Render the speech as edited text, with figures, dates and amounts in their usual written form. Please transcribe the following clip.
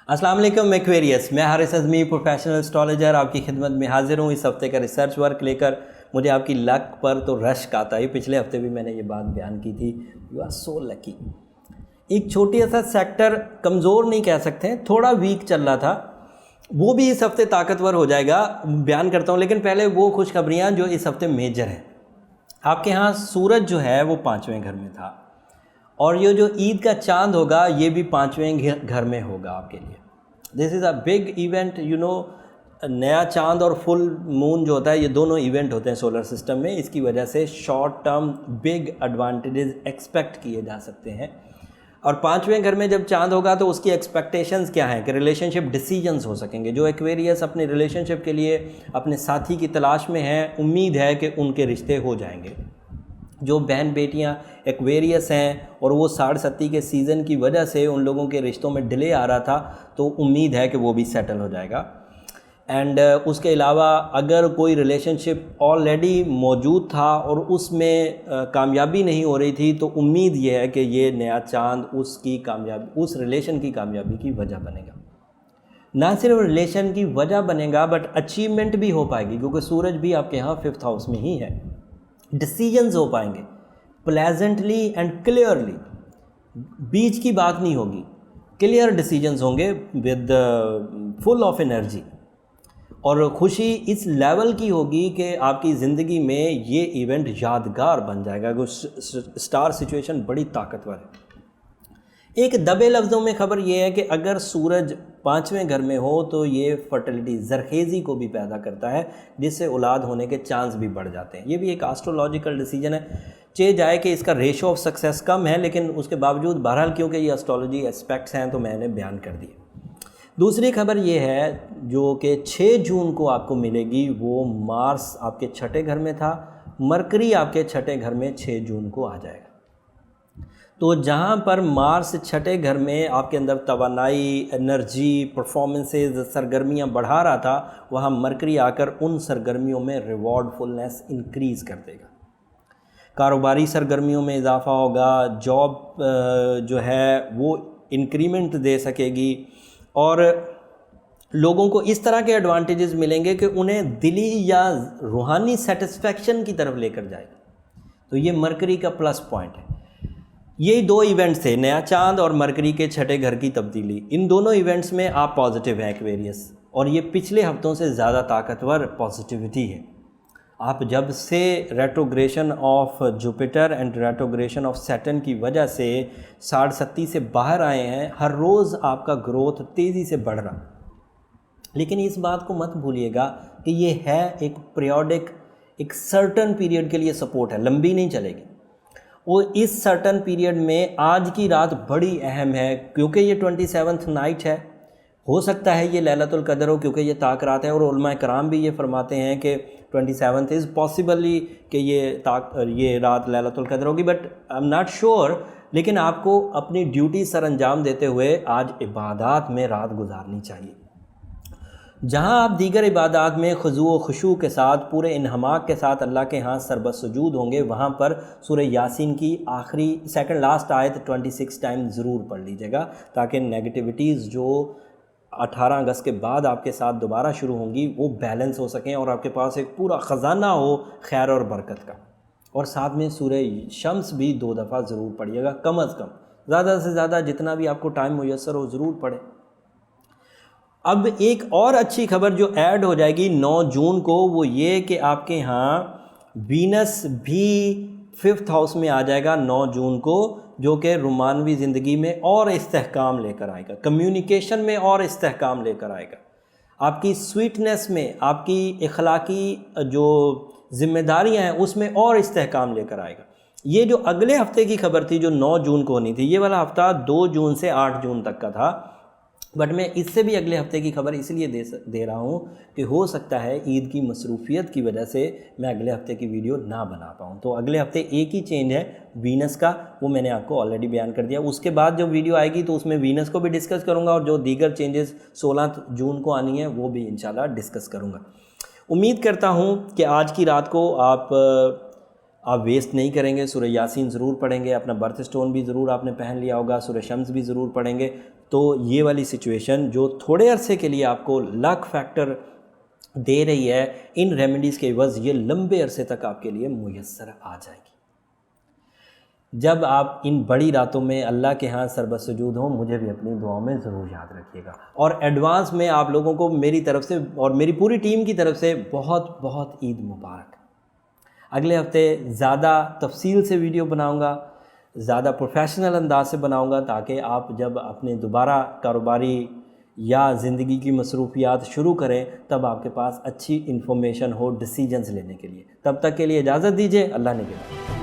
अस्सलाम वालेकुम एक्वेरियस, मैं हारिस अज़मी प्रोफेशनल एस्ट्रोलॉजर आपकी खिदमत में हाजिर हूँ। इस हफ्ते का रिसर्च वर्क लेकर मुझे आपकी लक पर तो रश्क आता है। पिछले हफ्ते भी मैंने ये बात बयान की थी, यू आर सो लकी। एक छोटी सा सेक्टर कमज़ोर नहीं कह सकते, थोड़ा वीक चल रहा था, वो भी इस हफ्ते ताकतवर हो जाएगा, बयान करता हूँ। लेकिन पहले वो खुशखबरियाँ जो इस हफ्ते मेजर हैं। आपके यहाँ सूरज जो है वो 5वें घर में था, और ये जो ईद का चांद होगा ये भी 5वें घर में होगा आपके लिए। This is a big event, you know. नया चांद और फुल मून जो होता है, ये दोनों इवेंट होते हैं सोलर सिस्टम में। इसकी वजह से short term big advantages expect किए जा सकते हैं। और 5वें घर में जब चांद होगा तो उसकी एक्सपेक्टेशंस क्या हैं कि रिलेशनशिप डिसीजंस हो सकेंगे। जो एक्वेरियस अपने रिलेशनशिप के लिए अपने साथी की तलाश में हैं, उम्मीद है कि उनके रिश्ते हो जाएंगे। जो बहन बेटियां एक्वेरियस हैं और वो 60 के सीज़न की वजह से उन लोगों के रिश्तों में डिले आ रहा था, तो उम्मीद है कि वो भी सेटल हो जाएगा। एंड उसके अलावा अगर कोई रिलेशनशिप ऑलरेडी मौजूद था और उसमें कामयाबी नहीं हो रही थी, तो उम्मीद ये है कि ये नया चांद उसकी कामयाबी, उस रिलेशन की कामयाबी की वजह बनेगा। ना सिर्फ रिलेशन की वजह बनेगा बट अचीवमेंट भी हो पाएगी, क्योंकि सूरज भी आपके यहाँ 5th हाउस में ही है। डिसीजंस हो पाएंगे प्लेजेंटली एंड क्लियरली, बीच की बात नहीं होगी, क्लियर डिसीजंस होंगे विद फुल ऑफ एनर्जी। और खुशी इस लेवल की होगी कि आपकी ज़िंदगी में ये इवेंट यादगार बन जाएगा। स्टार सिचुएशन बड़ी ताकतवर है। एक दबे लफ्ज़ों में खबर ये है कि अगर सूरज 5वें घर में हो तो ये फर्टिलिटी, जरखेज़ी को भी पैदा करता है, जिससे औलाद होने के चांस भी बढ़ जाते हैं। ये भी एक एस्ट्रोलॉजिकल डिसीजन है। चे जाए कि इसका रेशो ऑफ सक्सेस कम है, लेकिन उसके बावजूद बहरहाल क्योंकि ये एस्ट्रोलॉजी एस्पेक्ट्स हैं तो मैंने बयान कर दिए। दूसरी खबर ये है जो कि 6 जून को आपको मिलेगी, वो मार्स आपके 6ठे घर में था, मरकरी आपके 6ठे घर में 6 जून को आ जाएगा। तो जहाँ पर मार्स 6ठे घर में आपके अंदर तवानाई, एनर्जी, परफॉर्मेंसेज, सरगर्मियाँ बढ़ा रहा था, वहाँ मरकरी आकर उन सरगर्मियों में रिवॉर्डफुलनेस इंक्रीज़ कर देगा। कारोबारी सरगर्मियों में इजाफा होगा, जॉब जो है वो इंक्रीमेंट दे सकेगी, और लोगों को इस तरह के एडवांटेजेस मिलेंगे कि उन्हें दिली या रूहानी सेटिस्फैक्शन की तरफ लेकर जाएगी। तो ये मरकरी का प्लस पॉइंट है। ये 2 इवेंट्स थे, नया चांद और मरकरी के 6ठे घर की तब्दीली। इन दोनों इवेंट्स में आप पॉजिटिव हैं एक्वेरियस, और ये पिछले हफ्तों से ज़्यादा ताकतवर पॉजिटिविटी है। आप जब से retrogression of Jupiter and retrogression of Saturn की वजह से 60 से बाहर आए हैं, हर रोज़ आपका ग्रोथ तेज़ी से बढ़ रहा। लेकिन इस बात को मत भूलिएगा कि ये है एक पीरियोडिक, एक सर्टन पीरियड के लिए सपोर्ट है, लंबी नहीं चलेगी। वो इस सर्टन पीरियड में आज की रात बड़ी अहम है, क्योंकि ये 27th नाइट है। हो सकता है ये लैलतुल कदर हो, क्योंकि ये ताक रात है, और उलमाए कराम भी ये फरमाते हैं कि 27th इज़ पॉसिबली कि ये रात लैलतुल कदर होगी, but I am not sure. लेकिन आपको अपनी ड्यूटी सर अंजाम देते हुए आज इबादत में रात गुजारनी चाहिए। जहाँ आप दीगर इबादत में खुजू व खुशू के साथ, पूरे इन्हमाक के साथ अल्लाह के यहाँ सरबसुजूद होंगे, वहाँ पर सूरह यासीन की आखिरी सेकंड लास्ट आयत 26 टाइम ज़रूर पढ़ लीजिएगा, ताकि नेगेटिविटीज़ जो 18 अगस्त के बाद आपके साथ दोबारा शुरू होंगी वो बैलेंस हो सकें, और आपके पास एक पूरा ख़जाना हो खैर और बरकत का। और साथ में सूरह शम्स भी 2 दफ़ा ज़रूर पढ़िएगा, कम अज़ कम, ज़्यादा से ज़्यादा जितना भी आपको टाइम मुयस्सर हो ज़रूर पढ़ें। अब एक और अच्छी खबर जो ऐड हो जाएगी 9 जून को, वो ये कि आपके यहाँ वीनस भी 5th हाउस में आ जाएगा 9 जून को, जो कि रोमानवी ज़िंदगी में और इस्तेहकाम लेकर आएगा, कम्युनिकेशन में और इस्तेहकाम लेकर आएगा, आपकी स्वीटनेस में, आपकी इखलाकी जो जिम्मेदारियां हैं उसमें और इस्तेहकाम लेकर आएगा। ये जो अगले हफ्ते की खबर थी जो 9 जून को होनी थी, ये वाला हफ्ता 2 जून से 8 जून तक का था, बट मैं इससे भी अगले हफ्ते की खबर इसलिए दे रहा हूँ कि हो सकता है ईद की मसरूफियत की वजह से मैं अगले हफ्ते की वीडियो ना बना पाऊँ। तो अगले हफ्ते एक ही चेंज है वीनस का, वो मैंने आपको ऑलरेडी बयान कर दिया। उसके बाद जब वीडियो आएगी तो उसमें वीनस को भी डिस्कस करूँगा, और जो दीगर चेंजेस 16 जून को आनी है वो भी इंशाल्लाह डिस्कस करूँगा। उम्मीद करता हूँ कि आज की रात को आप आप वेस्ट नहीं करेंगे, सूरह यासीन ज़रूर पढ़ेंगे, अपना बर्थ स्टोन भी ज़रूर आपने पहन लिया होगा, सूरह शम्स भी ज़रूर पढ़ेंगे, तो ये वाली सिचुएशन जो थोड़े अरसे के लिए आपको लक फैक्टर दे रही है, इन रेमेडीज़ के एवज़ ये लंबे अरसे तक आपके लिए मुयस्सर आ जाएगी। जब आप इन बड़ी रातों में अल्लाह के यहाँ सरबसुजूद हों, मुझे भी अपनी दुआओं में ज़रूर याद रखिएगा। और एडवांस में आप लोगों को मेरी तरफ़ से और मेरी पूरी टीम की तरफ से बहुत बहुत ईद मुबारक। अगले हफ्ते ज़्यादा तफसील से वीडियो बनाऊंगा, ज़्यादा प्रोफेशनल अंदाज से बनाऊंगा, ताकि आप जब अपने दोबारा कारोबारी या ज़िंदगी की मसरूफियात शुरू करें तब आपके पास अच्छी इन्फॉर्मेशन हो डिसीजंस लेने के लिए। तब तक के लिए इजाज़त दीजिए। अल्लाह ने के